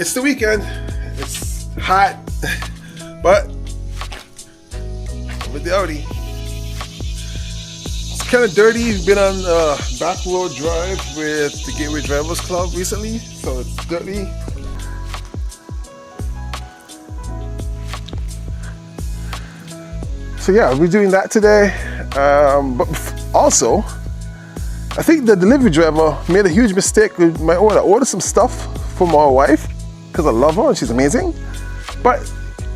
It's the weekend. It's hot, but with the Audi, it's kind of dirty. We've been on back road drive with the Gateway Drivers Club recently, so it's dirty. So yeah, we're doing that today. But also, I think the delivery driver made a huge mistake with my order. I ordered some stuff for my wife because I love her and she's amazing, but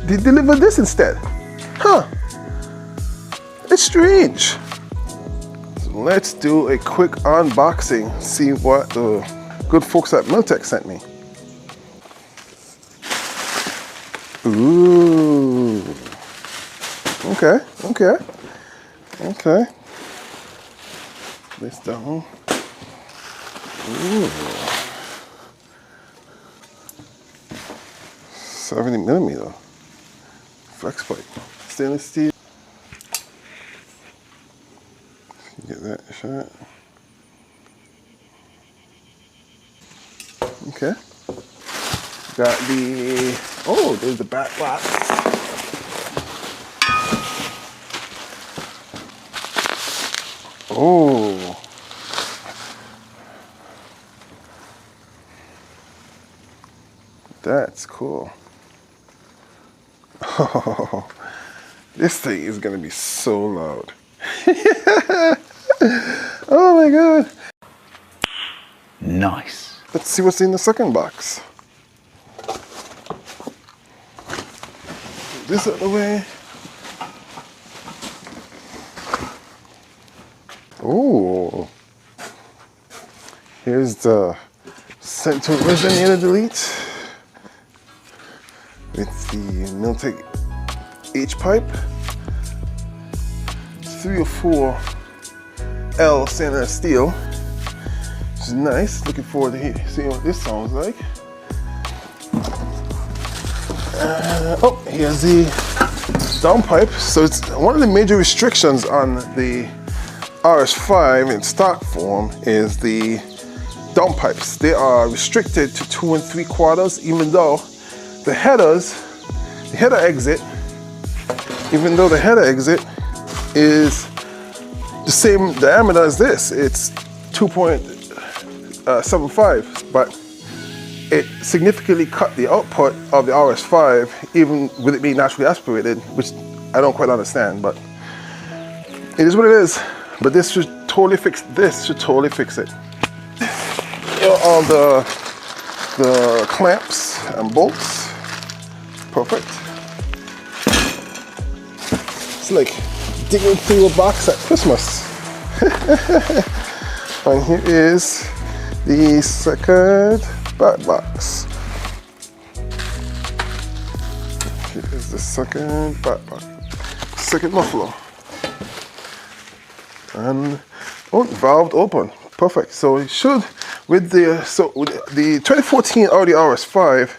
they delivered this instead. Huh? It's strange. So let's do a quick unboxing, see what the good folks at Milltek sent me. Ooh. Okay. This down. Ooh. 70mm flex pipe, stainless steel. Get that shot. Okay. Got the, oh, there's the back box. Oh. That's cool. Oh, this thing is gonna be so loud. Oh my god. Nice. Let's see what's in the second box. This out of the way. Oh, here's the center resonator delete with the Milltek H-pipe, 304L stainless steel, which is nice. Looking forward to seeing what this sounds like. Oh, here's the downpipe. So it's one of the major restrictions on the RS5 in stock form is the downpipes. They are restricted to 2 3/4, even though the header exit is the same diameter as this. It's 2.75, but it significantly cut the output of the RS5, even with it being naturally aspirated, which I don't quite understand, but it is what it is. But this should totally fix this. Should totally fix it. Here are all the clamps and bolts. Perfect. It's like digging through a box at Christmas. And here is the second back box. Here is the second back box. Second muffler. And oh, valved open. Perfect. So it should, with the 2014 Audi RS5,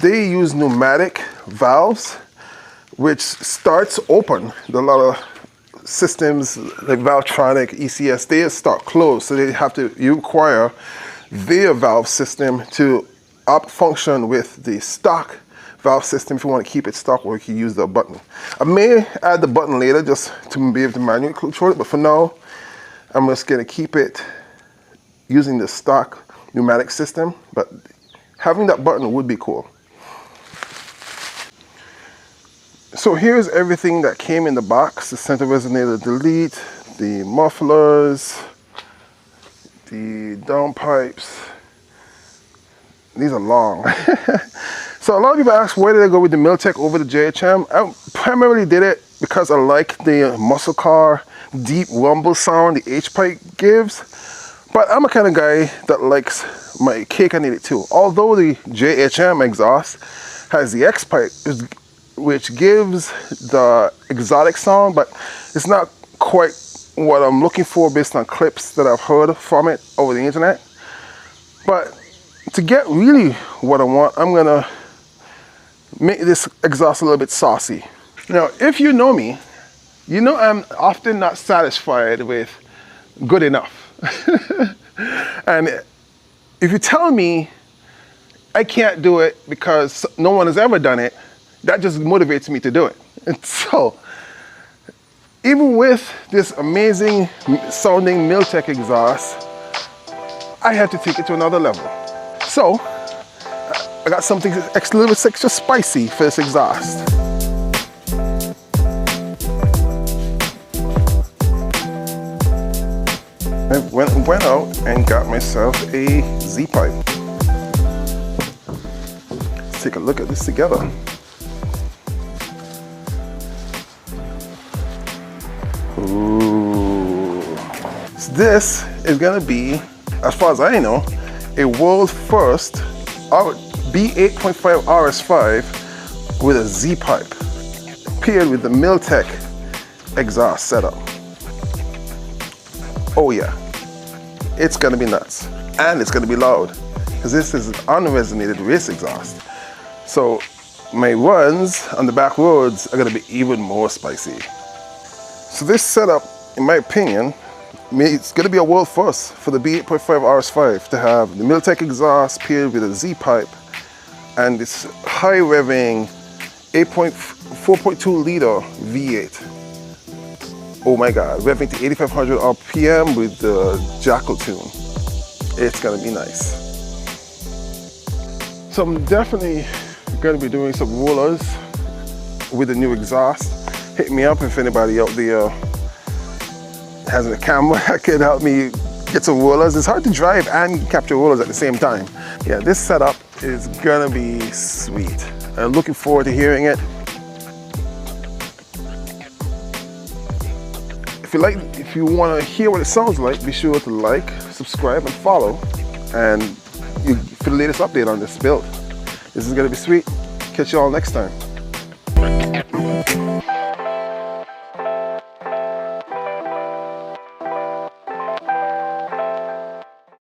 they use pneumatic valves, which starts open. A lot of systems like Valvetronic, ECS, they start closed, so you require their valve system to function with the stock valve system if you want to keep it stock, or you can use the button. I may add the button later just to be able to manually control it, but for now, I'm just going to keep it using the stock pneumatic system, but having that button would be cool. So here's everything that came in the box: the center resonator delete, the mufflers, the downpipes. These are long. So a lot of people ask, why did I go with the Milltek over the JHM? I primarily did it because I like the muscle car deep rumble sound the H-pipe gives. But I'm a kind of guy that likes my cake and eat it too. Although the JHM Exhaust has the X-pipe, which gives the exotic sound, but it's not quite what I'm looking for based on clips that I've heard from it over the internet. But to get really what I want, I'm gonna make this exhaust a little bit saucy. Now, if you know me, you know I'm often not satisfied with good enough. And if you tell me I can't do it because no one has ever done it. That just motivates me to do it. And so, even with this amazing sounding Milltek exhaust, I had to take it to another level. So, I got something a little bit extra spicy for this exhaust. I went out and got myself a Z-pipe. Let's take a look at this together. Ooh. So this is gonna be, as far as I know, a world first B8.5 RS5 with a Z-pipe paired with the Milltek exhaust setup. Oh yeah, it's gonna be nuts, and it's gonna be loud because this is an unresonated race exhaust. So my runs on the back roads are gonna be even more spicy. So this setup, in my opinion, it's gonna be a world first for the B8.5 RS5 to have the Milltek exhaust paired with a Z-pipe and this high revving 4.2 liter V8. Oh my God, revving to 8,500 RPM with the jackal tune. It's gonna be nice. So I'm definitely gonna be doing some rollers with the new exhaust. Hit me up if anybody out there has a camera that can help me get some rollers. It's hard to drive and capture rollers at the same time. Yeah, this setup is gonna be sweet. I'm looking forward to hearing it. If you want to hear what it sounds like, be sure to like, subscribe, and follow, and for the latest update on this build. This is going to be sweet. Catch you all next time.